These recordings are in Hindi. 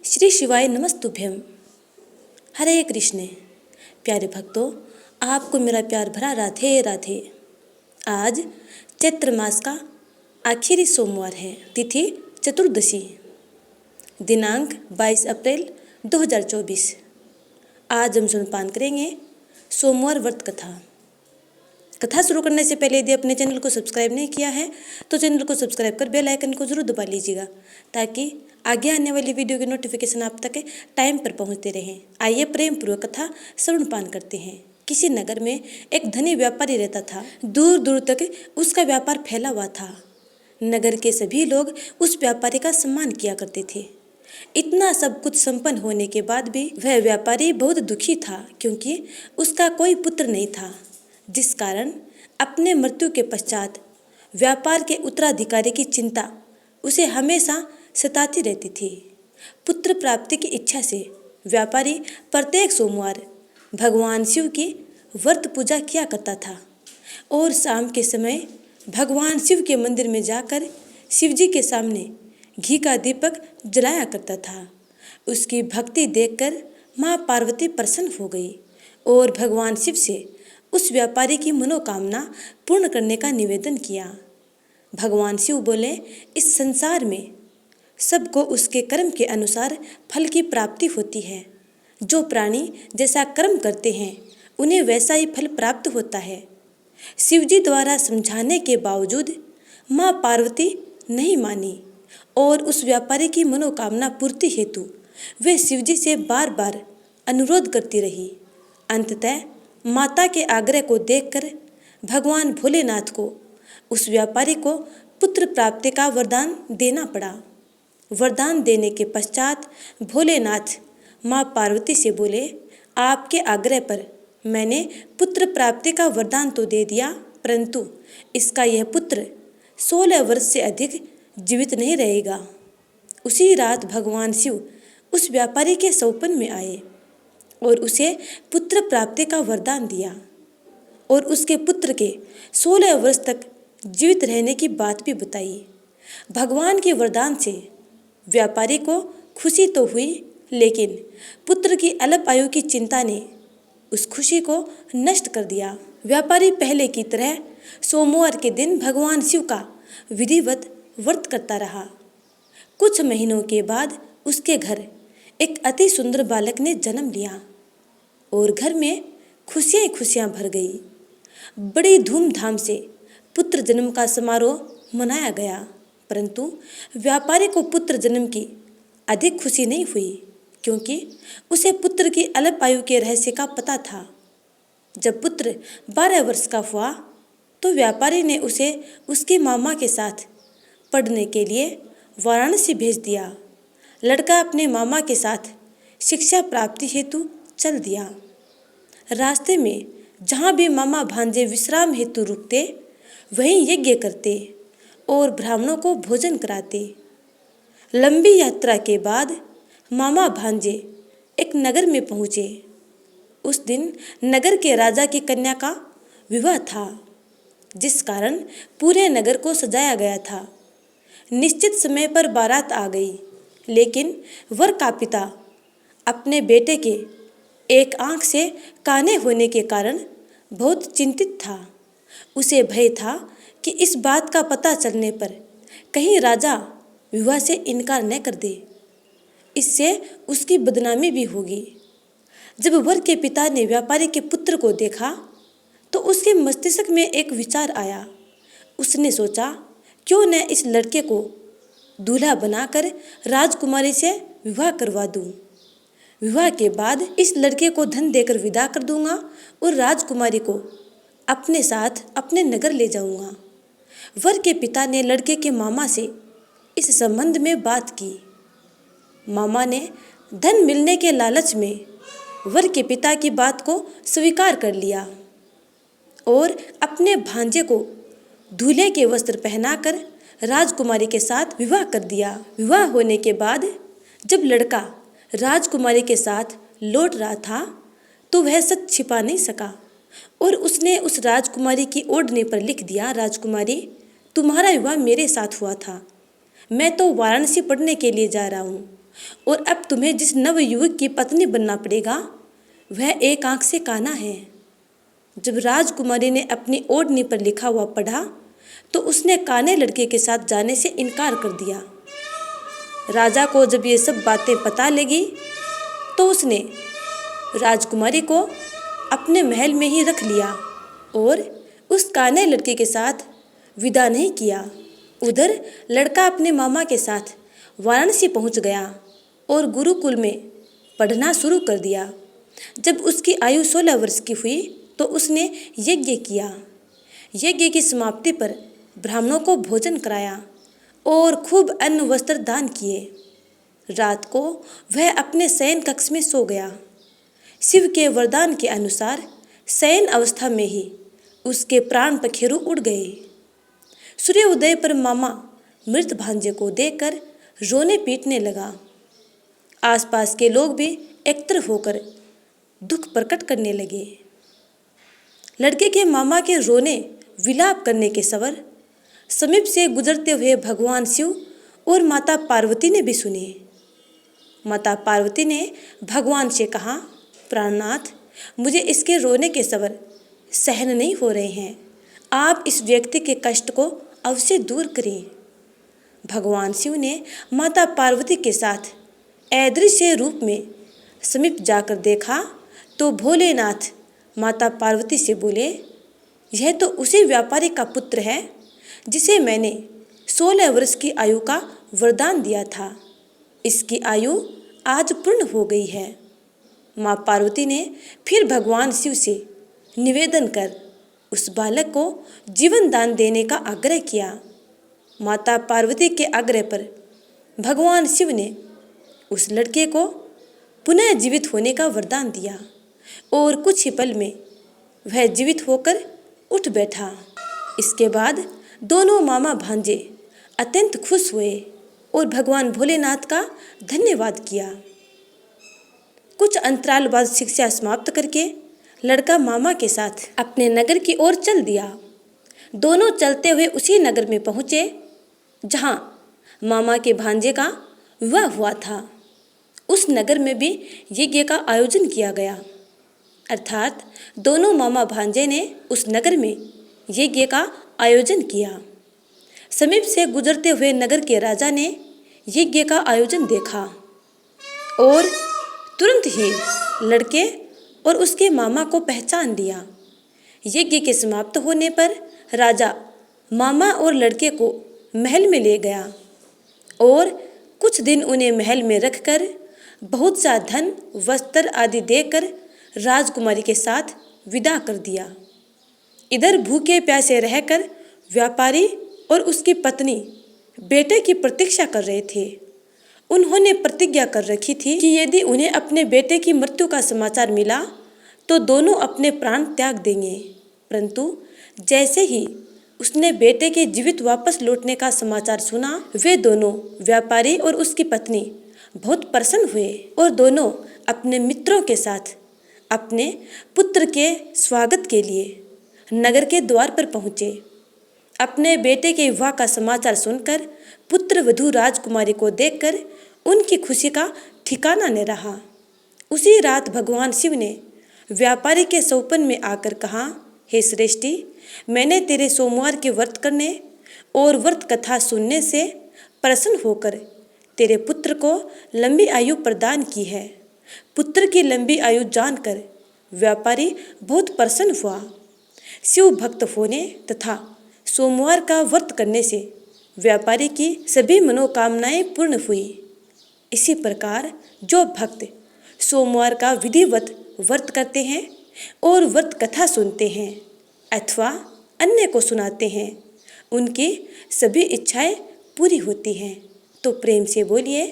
श्री शिवाय नमस्तुभ्यम। हरे कृष्ण। प्यारे भक्तों, आपको मेरा प्यार भरा राधे राधे। आज चैत्र मास का आखिरी सोमवार है। तिथि चतुर्दशी, दिनांक 22 अप्रैल 2024। आज हम सुनपान करेंगे सोमवार व्रत कथा। कथा शुरू करने से पहले यदि अपने चैनल को सब्सक्राइब नहीं किया है तो चैनल को सब्सक्राइब कर बेल आइकन को जरूर दबा लीजिएगा, ताकि आगे आने वाली वीडियो के नोटिफिकेशन आप तक टाइम पर पहुंचते रहें। आइए प्रेम पूर्वक कथा श्रवणपान करते हैं। किसी नगर में एक धनी व्यापारी रहता था। दूर दूर तक उसका व्यापार फैला हुआ था। नगर के सभी लोग उस व्यापारी का सम्मान किया करते थे। इतना सब कुछ संपन्न होने के बाद भी वह व्यापारी बहुत दुखी था, क्योंकि उसका कोई पुत्र नहीं था, जिस कारण अपने मृत्यु के पश्चात व्यापार के उत्तराधिकारी की चिंता उसे हमेशा सताती रहती थी। पुत्र प्राप्ति की इच्छा से व्यापारी प्रत्येक सोमवार भगवान शिव की व्रत पूजा किया करता था और शाम के समय भगवान शिव के मंदिर में जाकर शिव जी के सामने घी का दीपक जलाया करता था। उसकी भक्ति देखकर माँ पार्वती प्रसन्न हो गई और भगवान शिव से उस व्यापारी की मनोकामना पूर्ण करने का निवेदन किया। भगवान शिव बोले, इस संसार में सबको उसके कर्म के अनुसार फल की प्राप्ति होती है। जो प्राणी जैसा कर्म करते हैं उन्हें वैसा ही फल प्राप्त होता है। शिवजी द्वारा समझाने के बावजूद माँ पार्वती नहीं मानी और उस व्यापारी की मनोकामना पूर्ति हेतु वे शिवजी से बार बार अनुरोध करती रही। अंततः माता के आग्रह को देखकर भगवान भोलेनाथ को उस व्यापारी को पुत्र प्राप्ति का वरदान देना पड़ा। वरदान देने के पश्चात भोलेनाथ माँ पार्वती से बोले, आपके आग्रह पर मैंने पुत्र प्राप्ति का वरदान तो दे दिया, परंतु इसका यह पुत्र 16 वर्ष से अधिक जीवित नहीं रहेगा। उसी रात भगवान शिव उस व्यापारी के सौपन में आए और उसे पुत्र प्राप्ति का वरदान दिया और उसके पुत्र के 16 वर्ष तक जीवित रहने की बात भी बताई। भगवान के वरदान से व्यापारी को खुशी तो हुई, लेकिन पुत्र की अल्प आयु की चिंता ने उस खुशी को नष्ट कर दिया। व्यापारी पहले की तरह सोमवार के दिन भगवान शिव का विधिवत व्रत करता रहा। कुछ महीनों के बाद उसके घर एक अति सुंदर बालक ने जन्म लिया और घर में खुशियाँ खुशियाँ भर गई। बड़ी धूमधाम से पुत्र जन्म का समारोह मनाया गया, परंतु व्यापारी को पुत्र जन्म की अधिक खुशी नहीं हुई, क्योंकि उसे पुत्र की अल्प आयु के रहस्य का पता था। जब पुत्र 12 वर्ष का हुआ तो व्यापारी ने उसे उसके मामा के साथ पढ़ने के लिए वाराणसी भेज दिया। लड़का अपने मामा के साथ शिक्षा प्राप्ति हेतु चल दिया। रास्ते में जहाँ भी मामा भांजे विश्राम हेतु रुकते, वहीं यज्ञ करते और ब्राह्मणों को भोजन कराते। लंबी यात्रा के बाद मामा भांजे एक नगर में पहुँचे। उस दिन नगर के राजा की कन्या का विवाह था, जिस कारण पूरे नगर को सजाया गया था। निश्चित समय पर बारात आ गई, लेकिन वर का पिता अपने बेटे के एक आंख से काने होने के कारण बहुत चिंतित था। उसे भय था कि इस बात का पता चलने पर कहीं राजा विवाह से इनकार न कर दे, इससे उसकी बदनामी भी होगी। जब वर के पिता ने व्यापारी के पुत्र को देखा तो उसके मस्तिष्क में एक विचार आया। उसने सोचा, क्यों न इस लड़के को दूल्हा बनाकर राजकुमारी से विवाह करवा दूं। विवाह के बाद इस लड़के को धन देकर विदा कर दूंगा और राजकुमारी को अपने साथ अपने नगर ले जाऊंगा। वर के पिता ने लड़के के मामा से इस संबंध में बात की। मामा ने धन मिलने के लालच में वर के पिता की बात को स्वीकार कर लिया और अपने भांजे को दूल्हे के वस्त्र पहनाकर राजकुमारी के साथ विवाह कर दिया। विवाह होने के बाद जब लड़का राजकुमारी के साथ लौट रहा था तो वह सच छिपा नहीं सका और उसने उस राजकुमारी की ओढ़नी पर लिख दिया, राजकुमारी, तुम्हारा विवाह मेरे साथ हुआ था। मैं तो वाराणसी पढ़ने के लिए जा रहा हूँ और अब तुम्हें जिस नवयुवक की पत्नी बनना पड़ेगा वह एक आंख से काना है। जब राजकुमारी ने अपनी ओढ़नी पर लिखा हुआ पढ़ा तो उसने काने लड़के के साथ जाने से इनकार कर दिया। राजा को जब ये सब बातें पता लगी तो उसने राजकुमारी को अपने महल में ही रख लिया और उस काने लड़के के साथ विदा नहीं किया। उधर लड़का अपने मामा के साथ वाराणसी पहुंच गया और गुरुकुल में पढ़ना शुरू कर दिया। जब उसकी आयु 16 वर्ष की हुई तो उसने यज्ञ किया। यज्ञ की समाप्ति पर ब्राह्मणों को भोजन कराया और खूब अन्न वस्त्र दान किए। रात को वह अपने शयन कक्ष में सो गया। शिव के वरदान के अनुसार शयन अवस्था में ही उसके प्राण पखेरु उड़ गए। सूर्योदय पर मामा मृत भांजे को देखकर रोने पीटने लगा। आसपास के लोग भी एकत्र होकर दुख प्रकट करने लगे। लड़के के मामा के रोने विलाप करने के स्वर समीप से गुजरते हुए भगवान शिव और माता पार्वती ने भी सुने। माता पार्वती ने भगवान से कहा, प्राणनाथ, मुझे इसके रोने के स्वर सहन नहीं हो रहे हैं। आप इस व्यक्ति के कष्ट को अवश्य दूर करें। भगवान शिव ने माता पार्वती के साथ अदृश्य रूप में समीप जाकर देखा तो भोलेनाथ माता पार्वती से बोले, यह तो उसी व्यापारी का पुत्र है जिसे मैंने 16 वर्ष की आयु का वरदान दिया था। इसकी आयु आज पूर्ण हो गई है। माँ पार्वती ने फिर भगवान शिव से निवेदन कर उस बालक को जीवन दान देने का आग्रह किया। माता पार्वती के आग्रह पर भगवान शिव ने उस लड़के को पुनः जीवित होने का वरदान दिया और कुछ ही पल में वह जीवित होकर उठ बैठा। इसके बाद दोनों मामा भांजे अत्यंत खुश हुए और भगवान भोलेनाथ का धन्यवाद किया। कुछ अंतराल बाद शिक्षा समाप्त करके लड़का मामा के साथ अपने नगर की ओर चल दिया। दोनों चलते हुए उसी नगर में पहुँचे जहाँ मामा के भांजे का विवाह हुआ था। उस नगर में भी यज्ञ का आयोजन किया गया, अर्थात दोनों मामा भांजे ने उस नगर में यज्ञ का आयोजन किया। समीप से गुजरते हुए नगर के राजा ने यज्ञ का आयोजन देखा और तुरंत ही लड़के और उसके मामा को पहचान लिया। यज्ञ के समाप्त होने पर राजा मामा और लड़के को महल में ले गया और कुछ दिन उन्हें महल में रखकर बहुत सा धन वस्त्र आदि देकर राजकुमारी के साथ विदा कर दिया। इधर भूखे प्यासे रहकर व्यापारी और उसकी पत्नी बेटे की प्रतीक्षा कर रहे थे। उन्होंने प्रतिज्ञा कर रखी थी कि यदि उन्हें अपने बेटे की मृत्यु का समाचार मिला तो दोनों अपने प्राण त्याग देंगे। परंतु जैसे ही उसने बेटे के जीवित वापस लौटने का समाचार सुना, वे दोनों व्यापारी और उसकी पत्नी बहुत प्रसन्न हुए और दोनों अपने मित्रों के साथ अपने पुत्र के स्वागत के लिए नगर के द्वार पर पहुँचे। अपने बेटे के विवाह का समाचार सुनकर पुत्र वधू राजकुमारी को देखकर उनकी खुशी का ठिकाना न रहा। उसी रात भगवान शिव ने व्यापारी के सौपन में आकर कहा, हे श्रेष्ठी, मैंने तेरे सोमवार के व्रत करने और व्रत कथा सुनने से प्रसन्न होकर तेरे पुत्र को लंबी आयु प्रदान की है। पुत्र की लंबी आयु जानकर व्यापारी बहुत प्रसन्न हुआ। शिव भक्त होने तथा सोमवार का व्रत करने से व्यापारी की सभी मनोकामनाएं पूर्ण हुई। इसी प्रकार जो भक्त सोमवार का विधिवत व्रत करते हैं और व्रत कथा सुनते हैं अथवा अन्य को सुनाते हैं, उनकी सभी इच्छाएं पूरी होती हैं। तो प्रेम से बोलिए,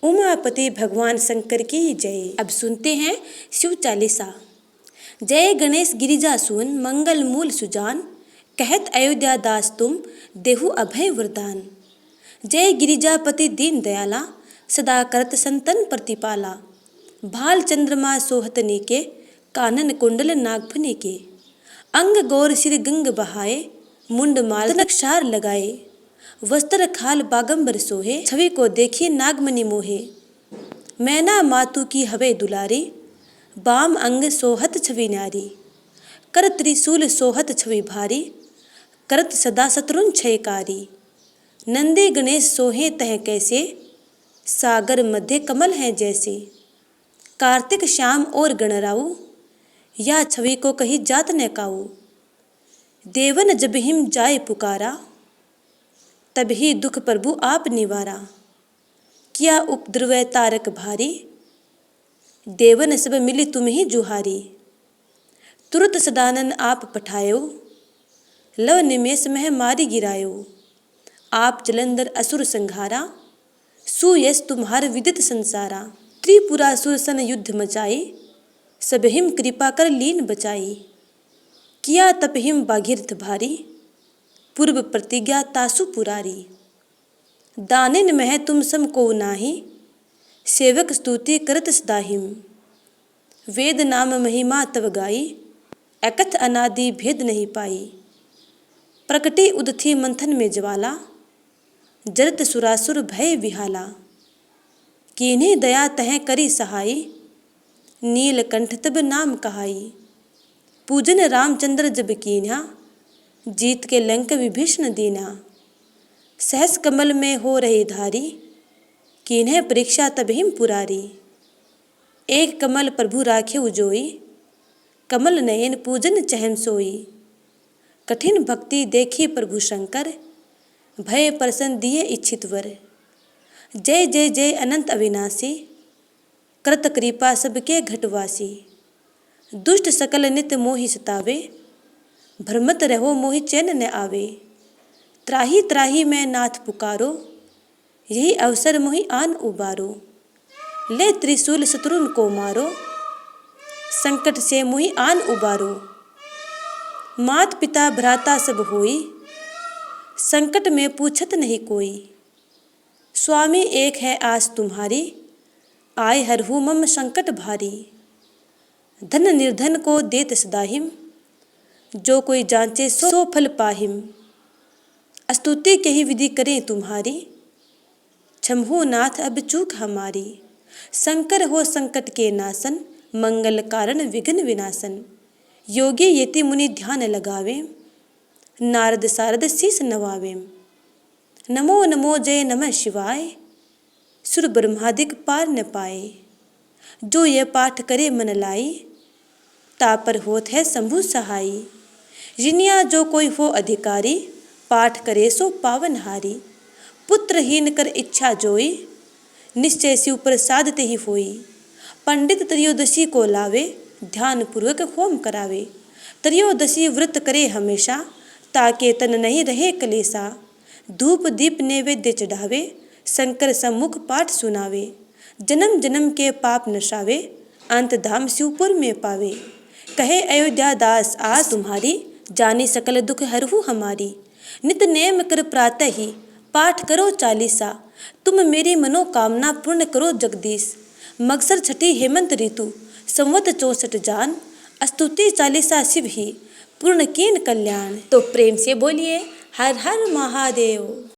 उमापति भगवान शंकर की जय। अब सुनते हैं शिव चालीसा। जय गणेश गिरिजासून मंगल मूल सुजान, कहत अयोध्या दास तुम देहु अभय वरदान। जय गिरिजापति दीन दयाला, सदा करत संतन प्रतिपाला। भाल चंद्रमा सोहत नीके, कानन कुंडल नागफनी के। अंग गौर सिर गंग बहाए, मुंड माल नक्षार लगाए। वस्त्र खाल बागंबर सोहे, छवि को देखी नागमणि मोहे। मैना मातु की हवे दुलारी, बाम अंग सोहत छवि नारी। कर त्रिशूल सोहत छवि भारी, करत सदा शत्रुन क्षयकारी। नंदी गणेश सोहे तह कैसे, सागर मध्य कमल हैं जैसे। कार्तिक श्याम और गणराऊ, या छवि को कही जात न काऊ। देवन जब हिम जाय पुकारा, तभी दुख प्रभु आप निवारा। किया उपद्रव तारक भारी, देवन सब मिली तुम ही जुहारी। तुरत सदानन आप पठायो, लव निमेष मह मारी गिरायो। आप जलंधर असुर संघारा, सुयश तुम्हार विदित संसारा। त्रिपुरासुर सन युद्ध मचाई, सब हिम कृपा कर लीन बचाई। किया तप हिम बाघिरथ भारी, पूर्व प्रतिज्ञा तासु पुरारी। दानिन मह तुम सम को नाही, सेवक स्तुति करत सदाहिम। वेद नाम महिमा तव गाई, अकथ अनादि भेद नहीं पाई। प्रकटी उदथी मंथन में ज्वाला, जरत सुरासुर भय विहाला। कीन्ही दया तह करी सहाई, नीलकंठ तब नाम कहाई। पूजन रामचंद्र जब कीन्हा, जीत के लंक विभीषण दीन्हा। सहस कमल में हो रही धारी, कीन्हे परीक्षा तब हिम पुरारी। एक कमल प्रभु राखे उजोई, कमल नयन पूजन चहन सोई। कठिन भक्ति देखी प्रभु शंकर, भय प्रसन्न दिए इच्छित वर। जय जय जय अनंत अविनाशी, कृत कृपा सबके घटवासी। दुष्ट सकल नित मोहि सतावे, भ्रमत रहो मोहि चैन न आवे। त्राही त्राही मैं नाथ पुकारो, यही अवसर मोहि आन उबारो। ले त्रिशूल शत्रुन को मारो, संकट से मोहि आन उबारो। मात पिता भ्राता सब होई, संकट में पूछत नहीं कोई। स्वामी एक है आस तुम्हारी, आय हरहु मम संकट भारी। धन निर्धन को देत सदाहिम, जो कोई जांचे सो फल पाहिम। स्तुति के ही विधि करें तुम्हारी, क्षमहु नाथ अब चूक हमारी। शंकर हो संकट के नासन, मंगल कारण विघ्न विनाशन। योगी यति मुनि ध्यान लगावे, नारद सारद शीस नवावे। नमो नमो जय नमः शिवाय, सुर ब्रह्मादिक पार न पाए। जो यह पाठ करे मन लाई, तापर होत है शंभु सहाई। जिनिया जो कोई हो अधिकारी, पाठ करे सो पावन हारी। पुत्रहीन कर इच्छा जोई, निश्चय शिव प्रसाद ते ही होई। पंडित त्रयोदशी को लावे, ध्यान पूर्वक होम करावे। त्रयोदशी व्रत करे हमेशा, ताके तन नहीं रहे कलेसा। धूप दीप नैवेद्य चढ़ावे, शंकर सम्मुख पाठ सुनावे। जन्म जन्म के पाप नशावे, अंत धाम शिवपुर में पावे। कहे अयोध्या दास आज तुम्हारी, जानी सकल दुख हरहु हमारी। नित नेम कर प्रातः ही, पाठ करो चालीसा। तुम मेरी मनोकामना पूर्ण करो जगदीश। मगसर छठी हेमंत ऋतु, संवत 64 जान। स्तुति चालीसा शिव ही, पूर्ण कीन कल्याण। तो प्रेम से बोलिए हर हर महादेव।